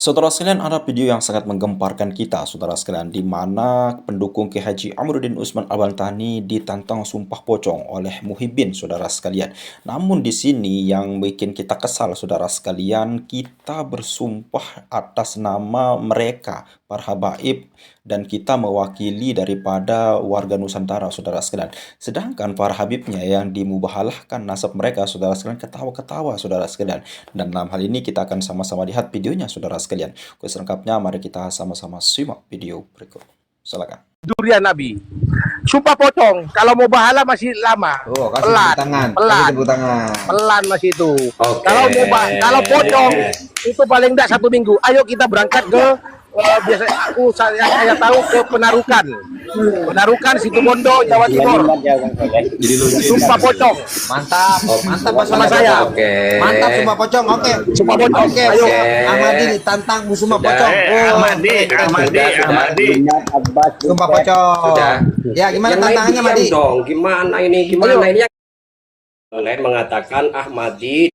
Saudara sekalian, ada video yang sangat menggemparkan kita, saudara sekalian, di mana pendukung Kiai Haji Amiruddin Utsman Al-Bantani ditantang sumpah pocong oleh Muhyiddin, saudara sekalian. Namun di sini yang bikin kita kesal, saudara sekalian, kita bersumpah atas nama mereka, para habaib, dan kita mewakili daripada warga Nusantara, saudara sekalian. Sedangkan para habibnya yang dimubahalahkan nasab mereka, saudara sekalian, ketawa-ketawa, saudara sekalian. Dan dalam hal ini kita akan sama-sama lihat videonya, saudara sekalian. Selengkapnya mari kita sama-sama simak video berikut. Silakan. Durian Nabi. Sumpah pocong. Kalau mau bahala masih lama. Oh, kasih pelan, tepuk tangan. pelan, Kasih tepuk tangan. pelan masih itu. Oke. Kalau pocong itu paling tidak 1 minggu. Ayo kita berangkat ke biasanya saya tahu ke Penarukan Situbondo, Jawa Timur. Sumpah pocong. Mantap, mantap Mas Sama saya. Oke. Mantap sumpah pocong. Oke. Sumpah pocong. Oke. Ayo. Ahmadi ditantang sumpah pocong. Ahmadi. Sumpah pocong. Sudah. Ya, gimana Yang lain tantangannya, diam Madi? dong. Gimana ini? Oleh mengatakan Ahmadi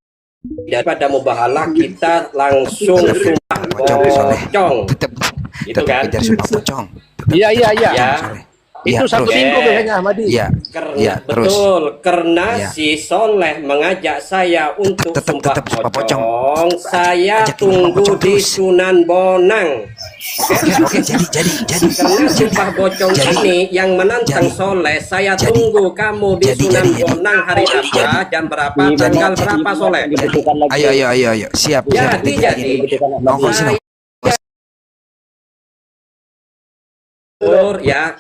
daripada mubahalah kita langsung sumpah pocong. Itu kan? Kejar sumpah pocong. Iya. Ya. Itu 1 terus. minggu biasanya Ahmadi. Iya. Karena terus. betul, karena Ya. si Soleh mengajak saya untuk Tetap sumpah sumpah pocong. pocong. Saya Ajakin tunggu sumpah pocong di terus. Sunan Bonang. Oke, jadi. Karena sumpah pocong Jadi. ini yang menantang Jadi. Soleh, saya Jadi. tunggu kamu di Jadi. Sunan Bonang hari apa, jam berapa, tanggal berapa, Soleh. Ayo. Siap. Jadi. Nongol sini. Ya,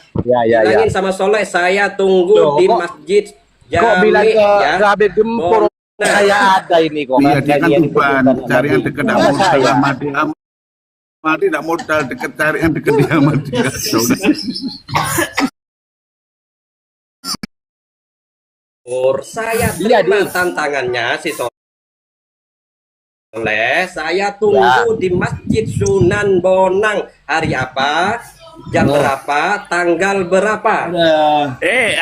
Ya. bilangin sama Soleh, saya tunggu Loh, di kok- masjid Kok bilang Jami ke ya. Habib Gempur Bonang. saya ada ini kok. Iya, dia kan tuban, cari yang dekat Sama sama saya. Ahmadi. Ahmadi tidak modal dekat, cari yang dekat dia sama dia. Saya Iya, terima Di. tantangannya si Soleh. Saya tunggu di Masjid Sunan Bonang hari apa, jam berapa, tanggal berapa.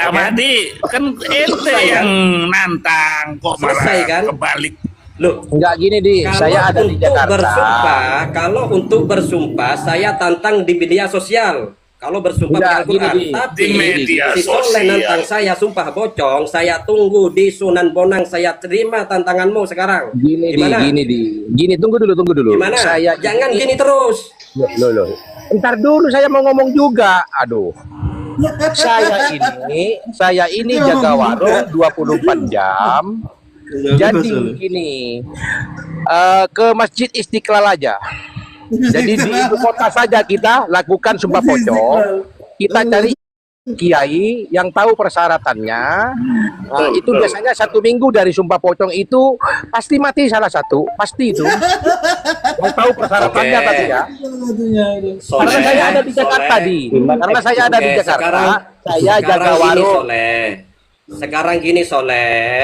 Ahmadi, kan ente Selesai, kan? yang nantang kok Selesai, malah kan? kebalik. Loh, Enggak gini di, saya ada di Jakarta. Kalau untuk bersumpah, saya tantang di media sosial. Kalau bersumpah Enggak, di Al-Quran, gini, Di. tapi Di media si Soleh sosial. nantang saya sumpah bocong, saya tunggu di Sunan Bonang, saya terima tantanganmu sekarang. Gini, tunggu dulu. Gimana? Saya Jangan gini terus. Loh. Ntar dulu saya mau ngomong juga. Aduh. Saya ini jaga warung 24 jam. Jadi gini, ke Masjid Istiqlal aja. Jadi di ibu kota saja kita lakukan sumpah pocong. Kita cari kiai yang tahu persyaratannya. Itu biasanya 1 minggu dari sumpah pocong itu pasti mati salah satu, pasti itu. Mau tahu persyaratannya Oke. tadi ya? Soleh, Karena saya ada di Jakarta Soleh. Karena saya ada di Oke, Jakarta, saya sekarang jaga gini, warung. Soleh. Sekarang gini Soleh,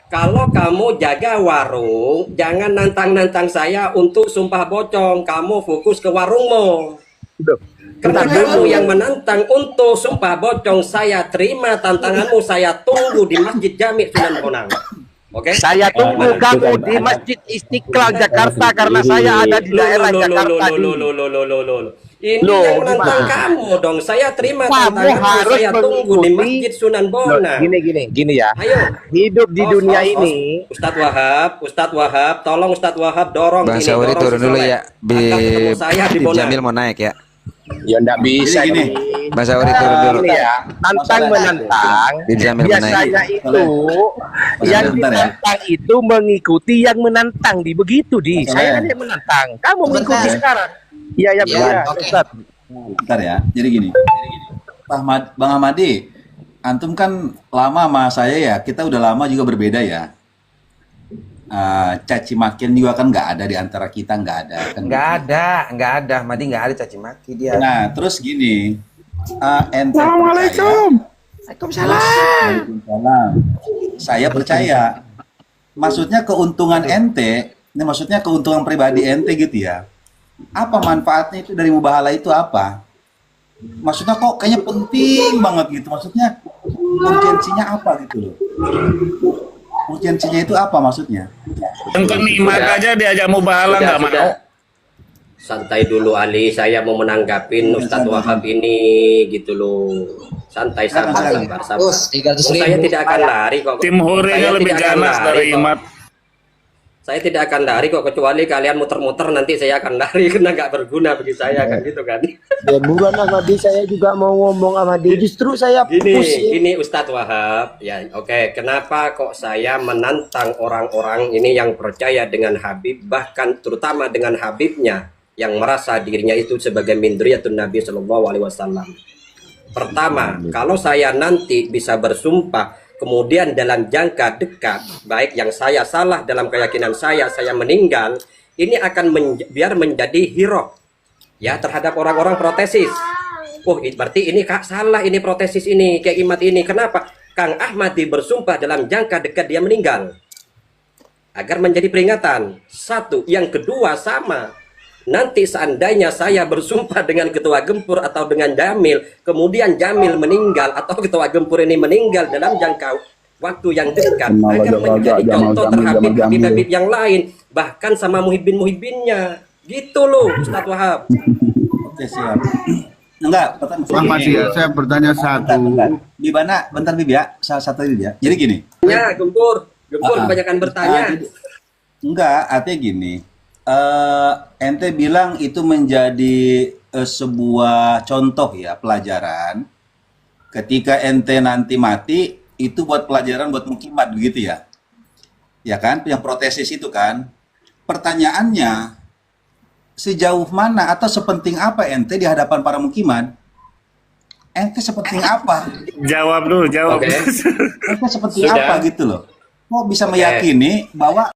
kalau kamu jaga warung, jangan nantang-nantang saya untuk sumpah pocong. Kamu fokus ke warungmu. Karena kamu yang menantang untuk sumpah bocong, saya terima tantanganmu, saya tunggu di Masjid Jami Sunan Bonang. Oke? Saya tunggu kamu di Masjid Istiqlal Jakarta karena saya ada di daerah Jakarta. Ini Loh, yang menantang gimana? kamu dong. Saya terima Kamu tantanganmu, harus saya tunggu di mengikuti- Masjid Sunan Bonang. Gini ya. Ayo. Hidup di dunia ini. Ustadz Wahab, tolong Ustadz Wahab dorong Bang ini, Sauri dorong turun si dulu Soleh. ya. Akan ketemu saya di Bib Bonang. Jamil mau naik ya. Ya enggak bisa Gini. Bang Sauri turun dulu. Ini ya, tantang menantang. Bib Jamil mau Biasanya naik. itu yang Bentar ya. ditantang itu mengikuti yang menantang begitu di. Saya kan yang menantang. Kamu mengikuti sekarang. Iya, Oke. Ustaz. Bentar ya, jadi gini. Bang Ahmadi, antum kan lama sama saya ya, kita udah lama juga berbeda ya. Caci makian juga kan nggak ada di antara kita, nggak ada. Kan Nggak ada. Ahmadi nggak ada caci maki dia. Nah, terus gini. Assalamualaikum. Waalaikumsalam. Saya percaya. Maksudnya keuntungan ente, ini maksudnya keuntungan pribadi ente gitu ya. Apa manfaatnya itu dari mubahalah itu apa? Maksudnya kok kayaknya penting banget gitu. Maksudnya urgensinya apa gitu loh. Urgensinya itu apa maksudnya? Yang penikmat aja diajak mubahalah nggak mau. Santai dulu Ali, saya mau menanggapin Ustadz Wahab ini gitu loh. Santai, sabar. Oh, saya tidak akan lari kok. Tim Hore lebih ganas dari Imat. Saya tidak akan lari kok, kecuali kalian muter-muter nanti saya akan lari karena nggak berguna bagi saya kan gitu kan. Ya buruan Ahmadi, saya juga mau ngomong Ahmadi. Justru saya Gini Ustadz Wahab, ya oke. Kenapa kok saya menantang orang-orang ini yang percaya dengan Habib, bahkan terutama dengan Habibnya yang merasa dirinya itu sebagai mindriyatun Nabi Shallallahu Alaihi Wasallam. Pertama, kalau saya nanti bisa bersumpah, kemudian dalam jangka dekat, baik yang saya salah dalam keyakinan saya meninggal, ini akan biar menjadi hero ya terhadap orang-orang protesis. Oh, berarti ini Kak salah, ini protesis ini, kayak Imat ini. Kenapa? Kang Ahmadi bersumpah dalam jangka dekat dia meninggal. Agar menjadi peringatan. Satu. Yang kedua sama. Nanti seandainya saya bersumpah dengan Ketua Gempur atau dengan Jamil, kemudian Jamil meninggal atau Ketua Gempur ini meninggal dalam jangka waktu yang dekat, agar menjadi contoh terhadap Habib-Habib yang lain, bahkan sama muhibbin-muhibbinnya. Gitu loh, Ustadz Wahab. Oke, siap. Enggak, Mas ya, saya bertanya satu. Bibana, bentar Bib ya, salah satu ini ya. Jadi gini. Ya, Gempur kebanyakan bertanya. Enggak, artinya gini. Ente bilang itu menjadi sebuah contoh ya, pelajaran. Ketika ente nanti mati, itu buat pelajaran buat mukimat begitu ya. Ya kan, yang protesis itu kan. Pertanyaannya, sejauh mana atau sepenting apa ente di hadapan para mukimat? Ente sepenting apa? Jawab dulu, jawab. Ente sepenting apa gitu loh. Kok bisa meyakini bahwa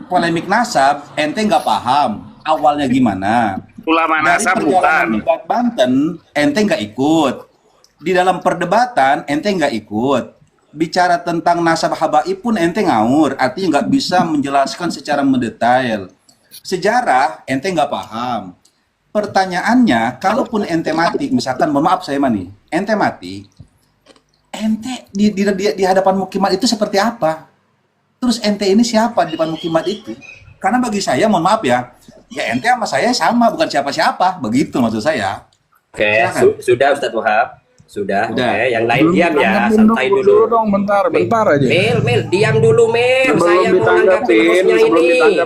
polemik nasab ente nggak paham awalnya gimana? Ulama nasab bukan. Di Banten ente nggak ikut. Di dalam perdebatan ente nggak ikut. Bicara tentang nasab habaib pun ente ngawur, artinya nggak bisa menjelaskan secara mendetail. Sejarah ente nggak paham. Pertanyaannya, kalaupun ente mati, misalkan, mohon maaf saya mani, ente mati, ente di hadapan mukimat itu seperti apa? Terus ente ini siapa di depan mukimat itu? Karena bagi saya, mohon maaf ya ente sama saya sama, bukan siapa-siapa. Begitu maksud saya. Oke, sudah Ustadz Wahab. Sudah. Oke, yang lain diam ya, santai dulu. Dong, bentar aja. Mel, diam dulu Mel. Saya mau nanggapin ini.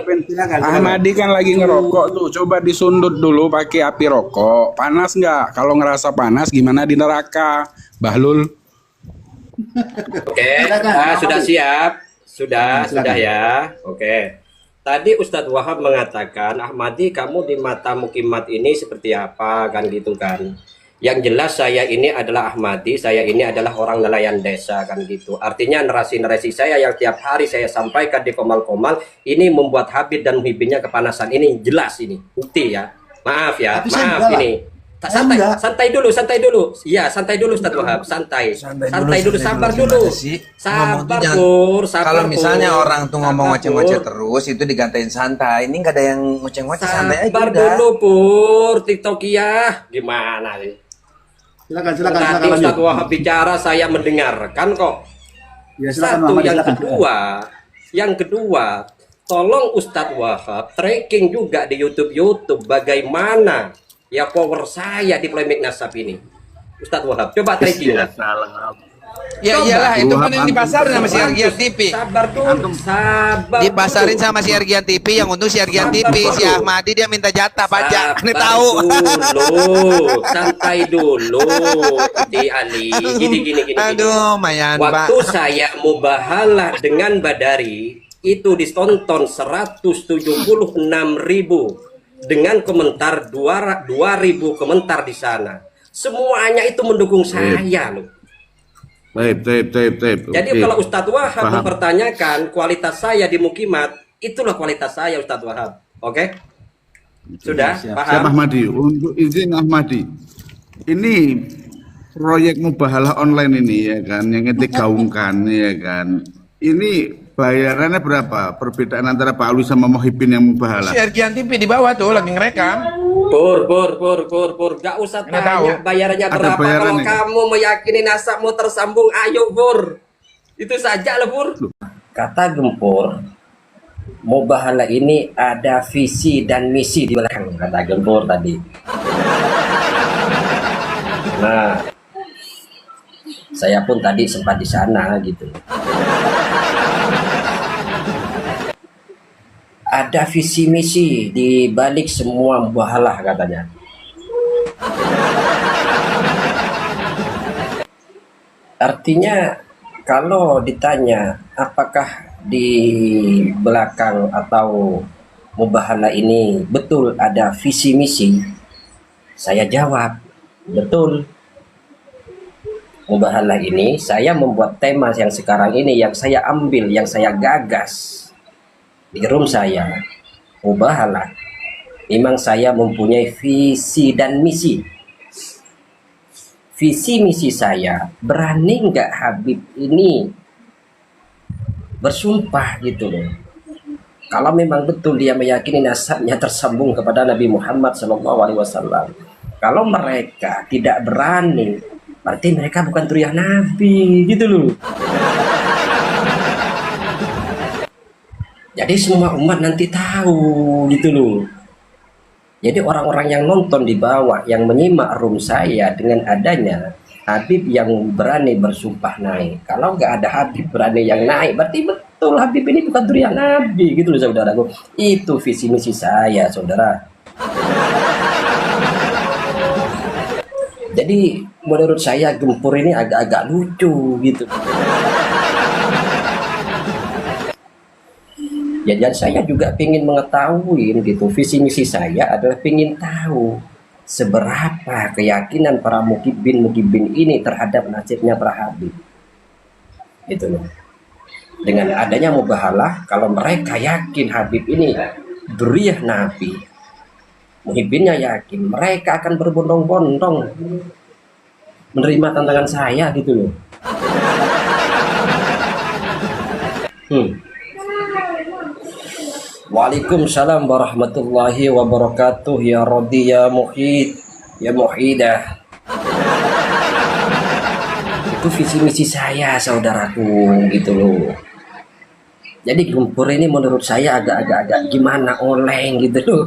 Ahmadi kan lagi ngerokok tuh, coba disundut dulu pakai api rokok. Panas nggak? Kalau ngerasa panas gimana di neraka? Bahlul. Oke, sudah siap. Sudah ya. Oke. Tadi Ustadz Wahab mengatakan, Ahmadi kamu di mata mukimat ini seperti apa kan gitu kan. Yang jelas saya ini adalah Ahmadi, saya ini adalah orang nelayan desa kan gitu. Artinya narasi-narasi saya yang tiap hari saya sampaikan di Komal-Komal ini membuat Habib dan muhibbinnya kepanasan. Ini jelas ini, bukti ya. Maaf ya, maaf ini. Santai dulu. Iya, santai dulu Ustadz Wahab, santai dulu, sabar dulu. Sabar, Pur. Kalau misalnya orang tuh ngomong ngoceh-ngoceh terus, itu digantiin santai. Ini nggak ada yang ngoceh-ngoceh, santai aja. Sabar dulu, Pur. TikTokiyah. Gimana sih? Silakan. Tadi Ustadz Wahab bicara, saya mendengarkan kok. Ya, silakan, Satu, Muhammad, yang kedua, tolong Ustadz Wahab tracking juga di YouTube bagaimana ya power saya di polemik nasab ini. Ustadz Wahab, coba tracking. Ya iyalah, itu kan yang dipasarin sama si Argian TV. Sabar. Dipasarin sama si Argian TV, yang untung si Argian TV, si Ahmadi dia minta jatah pajak. Ini tahu. Santai dulu. Di Ali, gini. Aduh, mayan, Waktu Pak. saya mubahalah dengan Badari, itu ditonton 176.000 dengan komentar 2.000 komentar di sana. Semuanya itu mendukung saya loh. Taib. Jadi kalau Ustadz Wahab mempertanyakan kualitas saya di mukimat, itulah kualitas saya Ustadz Wahab. Oke? Sudah? Paham? Siap Ahmadi, untuk izin Ahmadi. Ini proyek mubahalah online ini ya kan, yang ente gaungkan ya kan. Ini bayarannya berapa? Perbedaan antara Pak Alwi sama Muhibbin yang mubahalah. Si Argian TV di bawah tuh lagi ngerekam. Pur, gak usah tanya bayarannya berapa. Kalau kamu meyakini nasabmu tersambung, ayo Pur. Itu saja lah Pur. Kata Gempur, mubahalah ini ada visi dan misi di belakang, kata Gempur tadi. Nah, saya pun tadi sempat di sana gitu. Ada visi misi di balik semua mubahalah katanya. Artinya kalau ditanya apakah di belakang atau mubahalah ini betul ada visi misi, saya jawab betul. Mubahalah ini saya membuat tema yang sekarang ini, yang saya ambil, yang saya gagas di room saya. Mubahalah memang saya mempunyai visi dan misi. Visi misi saya, berani nggak Habib ini bersumpah gitu loh. Kalau memang betul dia meyakini nasabnya tersambung kepada Nabi Muhammad SAW. Kalau mereka tidak berani, berarti mereka bukan zuriyah Nabi gitu loh. Jadi semua umat nanti tahu gitu loh. Jadi orang-orang yang nonton di bawah, yang menyimak room saya dengan adanya Habib yang berani bersumpah naik. Kalau nggak ada Habib berani yang naik, berarti betul Habib ini bukan zuriyah Nabi gitu loh saudaraku. Itu visi misi saya saudara. Jadi menurut saya Gempur ini agak-agak lucu gitu. Ya, dan saya juga ingin mengetahui gitu. Visi misi saya adalah ingin tahu seberapa keyakinan para mukibin ini terhadap nasibnya para Habib. Itu loh. Dengan adanya mubahalah, kalau mereka yakin Habib ini zuriyah Nabi, muhibinnya yakin, mereka akan berbondong-bondong menerima tantangan saya gitu loh. Waalaikumsalam warahmatullahi wabarakatuh. Ya Rodi, ya Muhid, ya Muhidah. Itu visi misi saya saudaraku gitu loh. Jadi Gempur ini menurut saya agak-agak gimana, oleng gitu loh.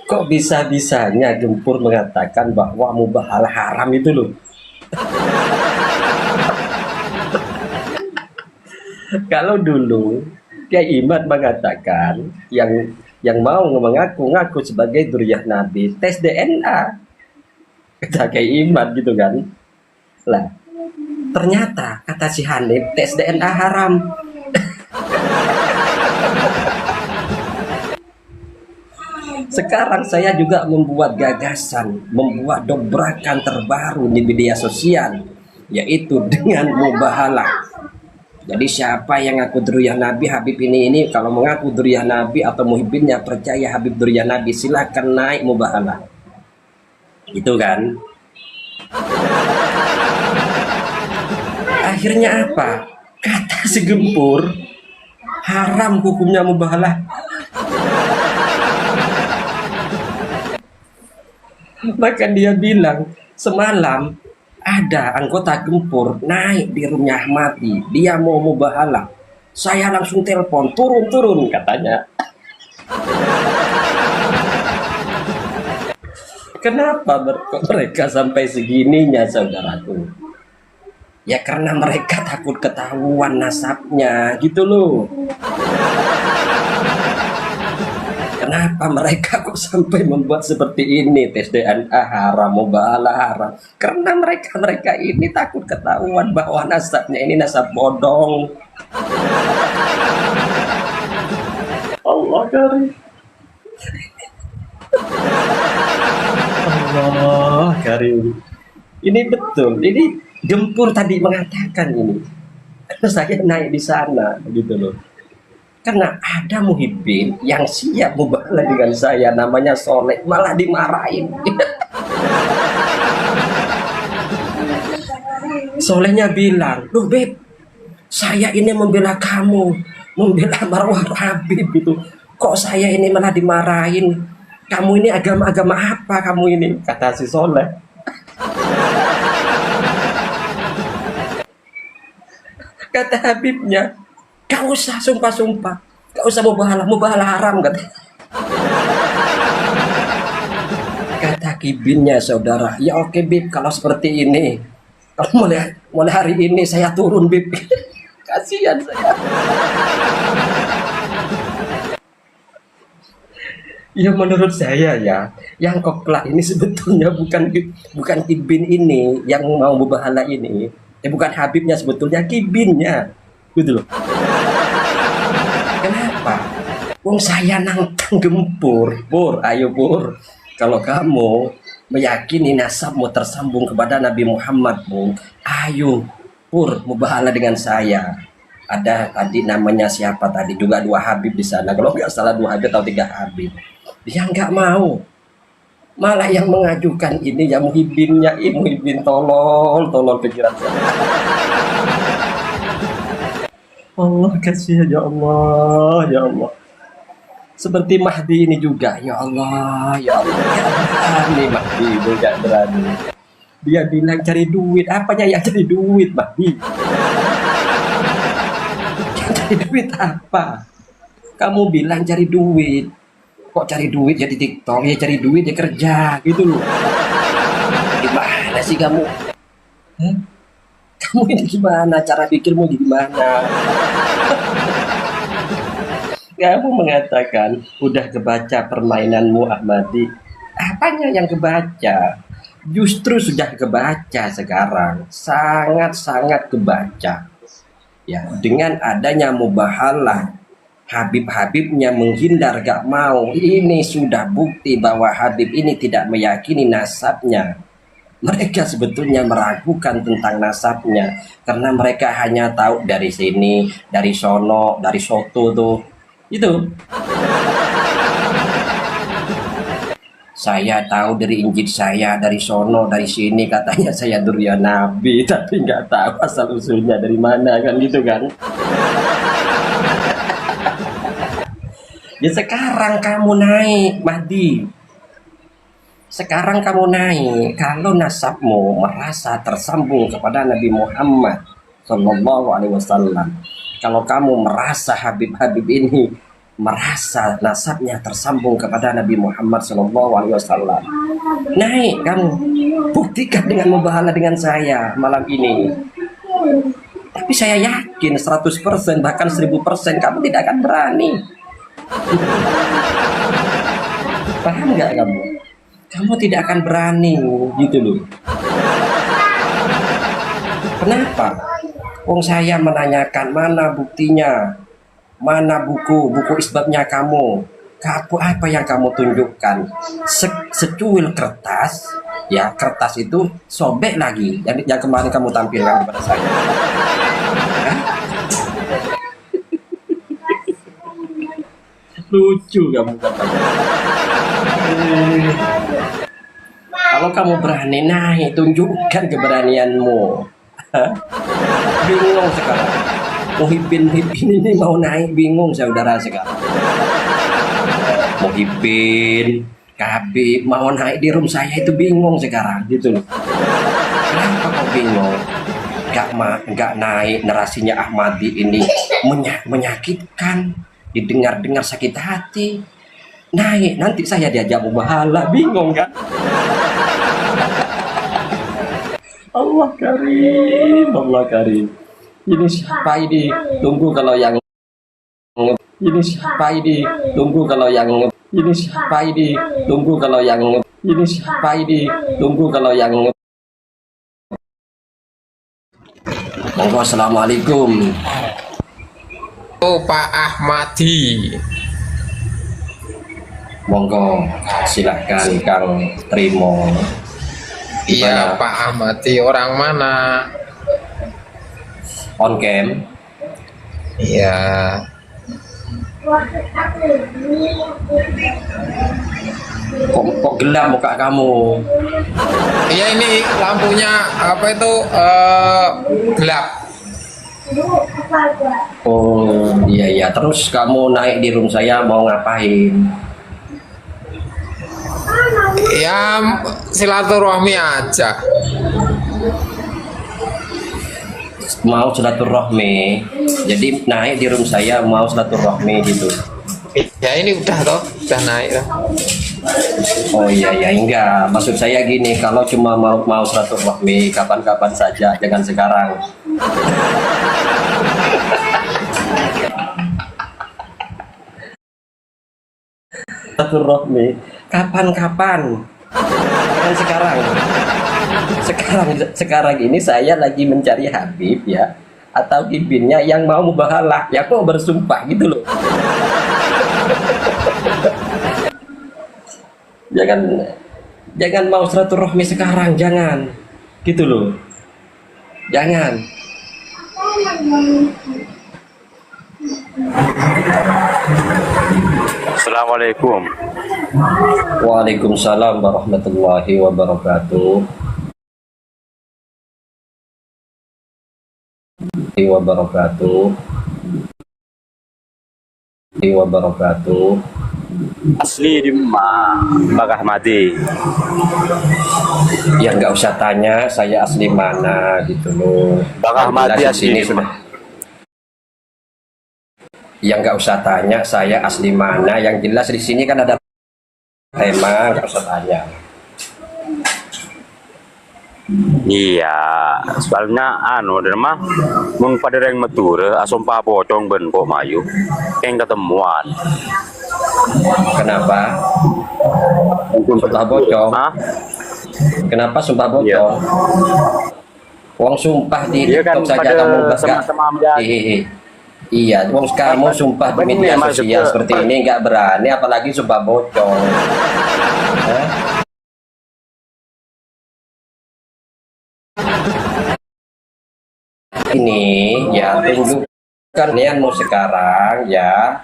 Kok bisa-bisanya Gempur mengatakan bahwa mubahalah haram itu loh. Kalau dulu Kiai Imad mengatakan yang mau mengaku-ngaku sebagai zuriyah Nabi tes DNA, kata Kiai Imad gitu kan. Lah ternyata kata si Hanif tes DNA haram. Sekarang saya juga membuat gagasan, membuat dobrakan terbaru di media sosial, yaitu dengan mubahalah. Jadi siapa yang ngaku zuriyah Nabi, Habib ini kalau mengaku zuriyah Nabi atau muhibinnya percaya Habib zuriyah Nabi, silakan naik mubahalah. Gitu kan? Akhirnya apa? Kata si Gempur, haram hukumnya mubahalah. Maka dia bilang, semalam ada anggota Gempur naik di rumahnya Ahmadi, dia mau mubahalah. Saya langsung telepon, turun katanya. Kenapa mereka sampai segininya saudaraku? Ya karena mereka takut ketahuan nasabnya gitu loh. Kenapa mereka kok sampai membuat seperti ini? Tes DNA haram, mubahalah haram. Karena mereka ini takut ketahuan bahwa nasabnya ini nasab bodong. Allah karim. Allah karim. Ini betul. Ini Gempur tadi mengatakan ini. Karena saya naik di sana gitu loh. Karena ada muhibin yang siap mubahalah dengan saya, namanya Soleh, malah dimarahin. Solehnya bilang, loh Beb, saya ini membela kamu, membela marwah Habib gitu. Kok saya ini malah dimarahin? Kamu ini agama-agama apa kamu ini? Kata si Soleh. Kata Habibnya, gak usah sumpah-sumpah, gak usah mubahalah haram kata. Kata kibinnya saudara, ya oke Bib, kalau seperti ini, kalau mulai hari ini saya turun Bib. Kasihan saya. Ya menurut saya ya, yang kopla ini sebetulnya bukan Kibin ini yang mau mubahalah ini, bukan Habibnya sebetulnya Kibinnya, gitu loh. Kenapa? Wong saya nantang gempur, Pur, ayo Pur, kalau kamu meyakini nasabmu tersambung kepada Nabi Muhammad, Pur, ayo Pur, mubahalah dengan saya. Ada tadi namanya siapa tadi juga 2 Habib di sana, kalau nggak salah 2 Habib atau 3 Habib. Dia nggak mau, malah yang mengajukan ini ya Muhibinnya, Muhibin tolol pikiran saya. Allah kasih ya Allah, ya Allah. Seperti Mahdi ini juga, ya Allah, ya Allah. Ini Mahdi juga berani. Dia bilang cari duit, apanya yang cari duit Mahdi? Cari duit apa? Kamu bilang cari duit. Kok cari duit jadi TikTok, ya cari duit ya kerja gitu loh. Gimana sih kamu? Kamu ini gimana? Cara pikirmu gimana? Kamu mengatakan udah kebaca permainanmu Ahmadi. Apanya yang kebaca? Justru sudah kebaca sekarang, sangat-sangat kebaca. Ya, dengan adanya mubahalah, Habib-habibnya menghindar gak mau. Ini sudah bukti bahwa Habib ini tidak meyakini nasabnya. Mereka sebetulnya meragukan tentang nasabnya karena mereka hanya tahu dari sini, dari sono, dari soto tuh. Itu. Saya tahu dari Injil saya, dari sono, dari sini katanya saya durian Nabi, tapi nggak tahu asal usulnya dari mana kan gitu kan. Ya sekarang kamu naik Mahdi. Sekarang kamu naik. Kalau nasabmu merasa tersambung kepada Nabi Muhammad Sallallahu Alaihi Wasallam, kalau kamu merasa Habib-habib ini merasa nasabnya tersambung kepada Nabi Muhammad Sallallahu Alaihi Wasallam, naik kamu, buktikan dengan mubahalah dengan saya malam ini. Tapi saya yakin 100% bahkan 1000% kamu tidak akan berani. Paham nggak kamu? Kamu tidak akan berani gitu loh. Kenapa? Wong saya menanyakan mana buktinya, mana buku isbatnya kamu, apa yang kamu tunjukkan? Secuil kertas, ya kertas itu sobek lagi yang kemarin kamu tampilkan kepada saya. Lucu kamu katanya. Kalau kamu berani naik, tunjukkan keberanianmu. Bingung sekarang. Muhibin ini mau naik, bingung saudara sekarang. Muhibin, Habib mau naik di room saya itu bingung sekarang, gitu loh. Kenapa kok bingung? Gak naik, narasinya Ahmadi ini menyakitkan. Didengar-dengar sakit hati. Naik, nanti saya diajak mubahalah, bingung kan? Allah karim, Allah karim. Ini siapa ini? Tunggu kalau yang ini siapa ini? Tunggu kalau yang ini siapa ini? Tunggu kalau yang ini siapa ini? Tunggu kalau yang Monggo, assalamualaikum. Oh, Pak Ahmadi. Monggo, silakan Kang Trimo. Iya, Pak Ahmadi, orang mana? On cam. Iya. Kok gelap muka kamu? Iya, ini lampunya apa itu gelap. Oh iya, terus kamu naik di room saya mau ngapain? Ya silaturahmi aja. mau silaturahmi. Jadi naik di room saya mau silaturahmi gitu. Ya ini udah toh, udah naik lah. Oh iya ya, enggak. Maksud saya gini, kalau cuma mau silaturahmi kapan-kapan saja, jangan sekarang. Silaturahmi kapan-kapan, jangan sekarang. Sekarang ini saya lagi mencari Habib ya, atau bibinnya yang mau mubahalah, yang mau bersumpah gitu loh. Jangan mau silaturahmi sekarang, jangan gitu loh, jangan. Assalamualaikum. Waalaikumsalam warahmatullahi wabarakatuh. Wabarakatuh. Asli di Mbak Ahmadi. Ya nggak usah tanya saya asli mana gitu loh. Mbak Ahmadi asli sini sudah. Ya nggak usah tanya saya asli mana. Yang jelas di sini kan ada tema, nggak usah tanya. Iya, soalnya dan mah mung pada yang meture asompa pocong ben kok mayu yang ketemuan. Kenapa? Sumpah bocong? Kenapa sumpah bocong? Iya. Wong sumpah di Iya kan, TikTok saja pada kamu sama-sama Iya, wong kamu sumpah di media sosial seperti ini nggak berani, apalagi sumpah bocong. Ini ya tunjukkan niatmu sekarang ya,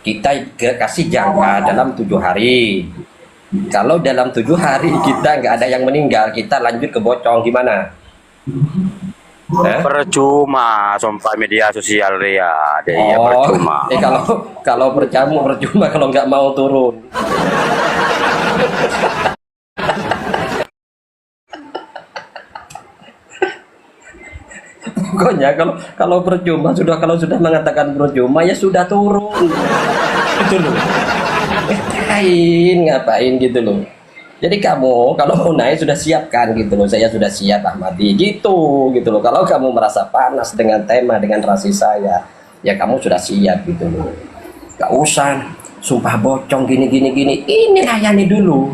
kita kasih jangka dalam 7 hari. Kalau dalam 7 hari kita nggak ada yang meninggal, kita lanjut ke bocong, gimana? Percuma sampai media sosial ya, dia percuma. Kalau percuma kalau nggak mau turun. Pokoknya kalau percuma kalau sudah mengatakan percuma ya sudah turun. Gitu loh. Ngapain gitu loh. Jadi kamu kalau mau naik sudah siapkan gitu loh. Saya sudah siap Ahmadi gitu loh. Kalau kamu merasa panas dengan tema, dengan rasi saya, ya kamu sudah siap gitu loh. Gak usah sumpah bocong gini. Ini layani dulu.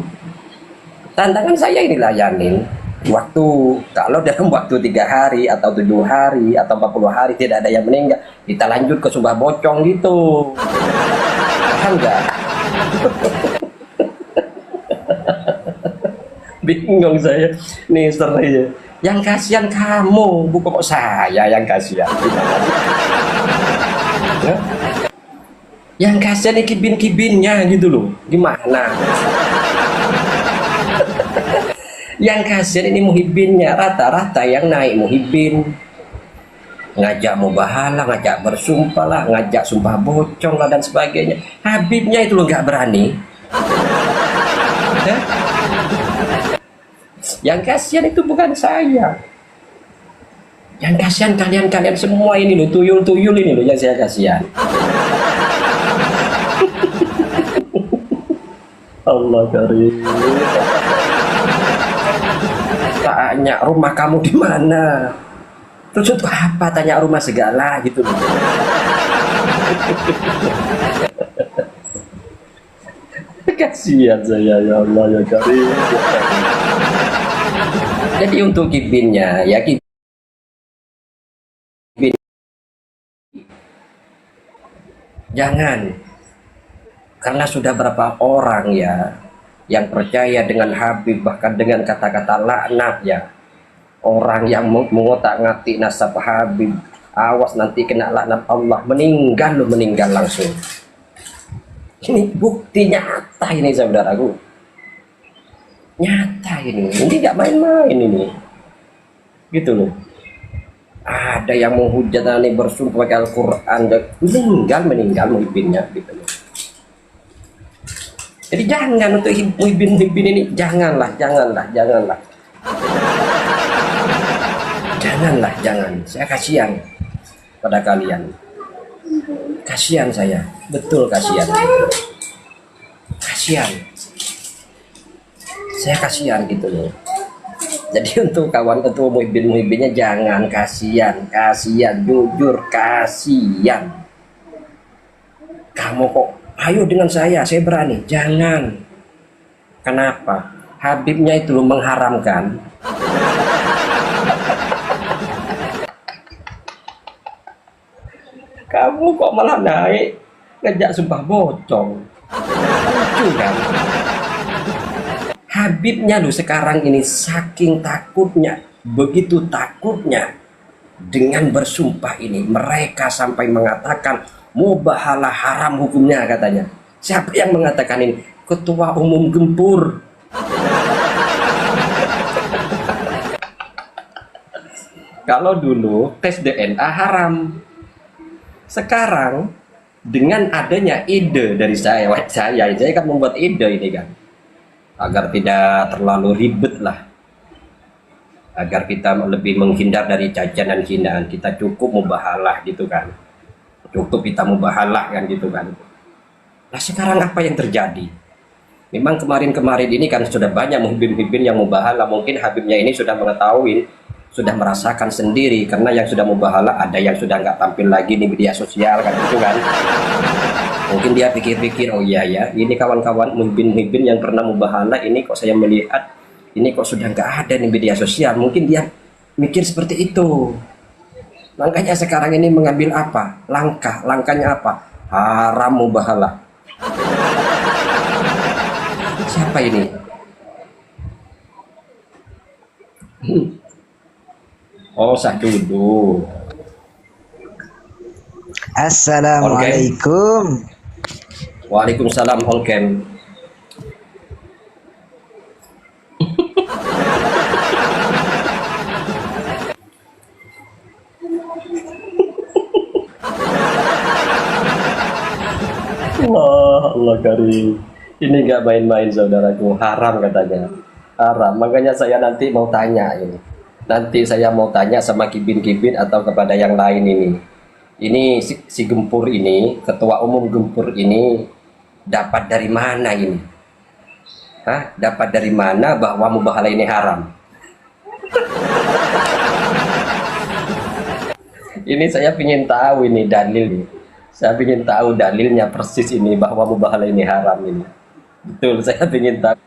Tantangan saya ini layanin. Kalau dalam waktu 3 hari atau 7 hari atau 40 hari tidak ada yang meninggal, kita lanjut ke sumpah bocong gitu. Paham nggak? Bingung saya nih ya. Yang kasihan kamu, bukan kok saya yang kasihan. Yang kasihan ini kibin-kibinnya gitu loh. Gimana? Yang kasihan ini muhibinnya, rata-rata yang naik muhibin, ngajak mubahalah, ngajak bersumpah lah, ngajak sumpah bocong lah dan sebagainya. Habibnya itu loh nggak berani. Yang kasihan itu bukan saya. Yang kasihan kalian semua ini loh, tuyul-tuyul ini loh yang saya kasihan. Allah karim. Tanya rumah kamu di mana? Terus untuk apa tanya rumah segala gitu loh. Kasihan saya ya Allah ya karim. Jadi untuk kibinnya ya kibin, jangan, karena sudah berapa orang ya yang percaya dengan Habib, bahkan dengan kata-kata laknat ya. Orang yang mengotak-ngatik nasab Habib, awas nanti kena laknat Allah, meninggal langsung. Ini bukti nyata ini saudaraku, nyata ini nggak main-main ini, gitu loh. Ada yang menghujat ini bersumpah pakai Al-Quran, meninggal muhibinnya gitu loh. Jadi jangan untuk muhibin ini, janganlah. Jangan Janganlah, jangan. Saya kasihan pada kalian. Kasihan saya, betul kasihan. Kasihan. Saya kasihan gitu loh. Jadi untuk kawan ketua muhibin-muhibinnya jangan, kasihan, jujur kasihan. Kamu kok ayo dengan saya berani. Jangan. Kenapa? Habibnya itu mengharamkan. Kamu kok malah naik ngejak sumpah bocong. Lucu kan? Habibnya lu sekarang ini saking takutnya, begitu takutnya dengan bersumpah ini, mereka sampai mengatakan mubahalah haram hukumnya katanya. Siapa yang mengatakan ini? Ketua Umum Gempur. Kalau dulu tes DNA haram, sekarang dengan adanya ide dari saya kan membuat ide ini kan, agar tidak terlalu ribet lah, agar kita lebih menghindar dari cacian dan hinaan, kita cukup mubahalah gitu kan, cukup kita mubahalah kan gitu kan. Nah sekarang apa yang terjadi? Memang kemarin-kemarin ini kan sudah banyak muhibin-muhibin yang mubahalah, mungkin Habibnya ini sudah mengetahui, sudah merasakan sendiri, karena yang sudah mubahalah ada yang sudah nggak tampil lagi di media sosial kan gitu kan. Mungkin dia pikir-pikir, oh iya ya, ini kawan-kawan muhibin-muhibin yang pernah mubahalah ini kok saya melihat ini kok sudah nggak ada di media sosial. Mungkin dia mikir seperti itu. Makanya sekarang ini mengambil apa? Langkahnya apa? Haram mubahalah. Siapa ini? Oh, Sahdudu. Assalamualaikum. Waalaikumsalam, Holkem. Allah karim. Ini nggak main-main saudaraku, haram katanya. Haram. Makanya saya nanti mau tanya ini. Nanti saya mau tanya sama Kibin-Kibin atau kepada yang lain ini. Ini si Gempur ini, ketua umum Gempur ini dapat dari mana ini? Hah? Dapat dari mana bahwa mubahalah ini haram? Ini saya ingin tahu ini dalil. Saya ingin tahu dalilnya persis ini bahwa mubahalah ini haram ini. Betul, saya ingin tahu.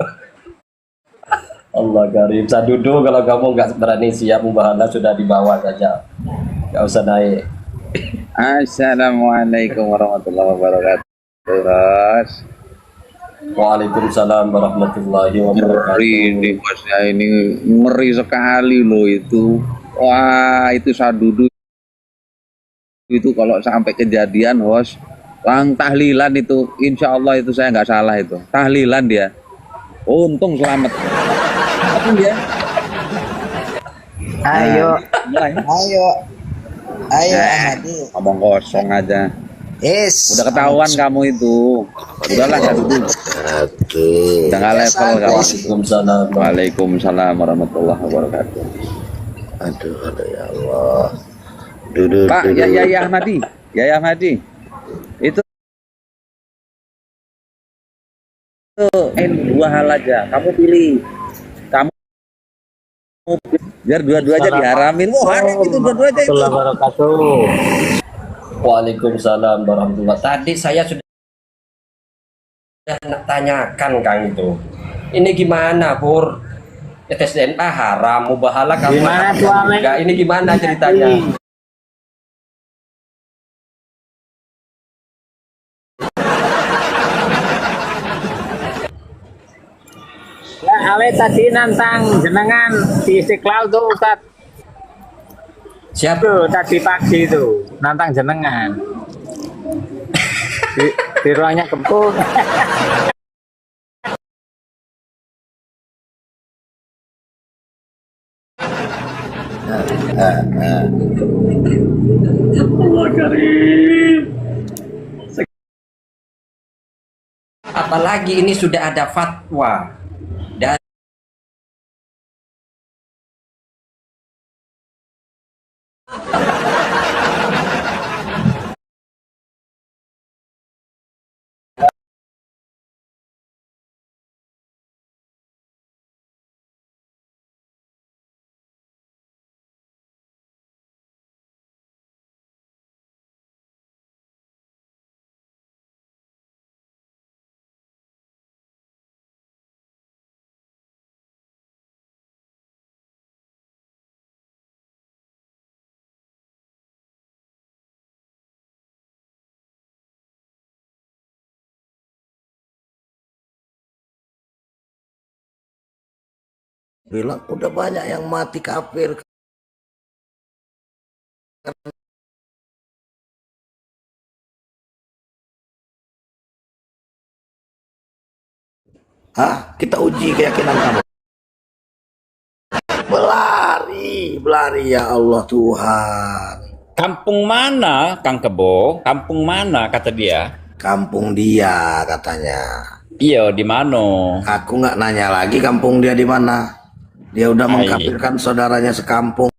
Allah karim. Sahdudu, kalau kamu nggak berani siap mubahalah sudah di bawah saja, nggak usah naik. Assalamualaikum warahmatullahi wabarakatuh. Ras. Waalaikumsalam warahmatullahi wabarakatuh. Ini Mas, ya, ini ngeri sekali loh itu. Wah, itu Sahdudu itu kalau sampai kejadian host tahlilan itu, insya Allah itu saya nggak salah itu tahlilan dia. Untung selamat. Apa dia? Ayo, Ahmadi. Ngomong kosong aja. Yes. Udah ketahuan kamu itu. Udahlah Sahdudu. Udah nggak level kamu. Waalaikumsalam. Waalaikumsalam warahmatullahi wabarakatuh. Aduh, ya Allah. Pak, ya Ahmadi. Itu dua hal aja. Kamu pilih. Kamu biar dua-duanya diharamin. Wah, itu dua-duanya itu. Waalaikumsalam warahmatullahi. Tadi saya sudah tanyakan Kang itu. Ini gimana, Pur? Tes DNA haram, mubahalah kamu enggak. Ini gimana ceritanya? Ya, Ale tadi nantang jenengan di Istiqlal tuh Ustaz. Siapa? Tuh, tadi pagi itu nantang jenengan. di ruangnya Gempur. Allah karim. Apalagi ini sudah ada fatwa Bilang udah banyak yang mati kafir. Hah? Kita uji keyakinan kamu. Belari ya Allah Tuhan. Kampung mana, Kang Kebo? Kampung mana kata dia? Kampung dia katanya. Iya, di mana? Aku nggak nanya lagi kampung dia di mana. Dia udah mengkafirkan saudaranya sekampung.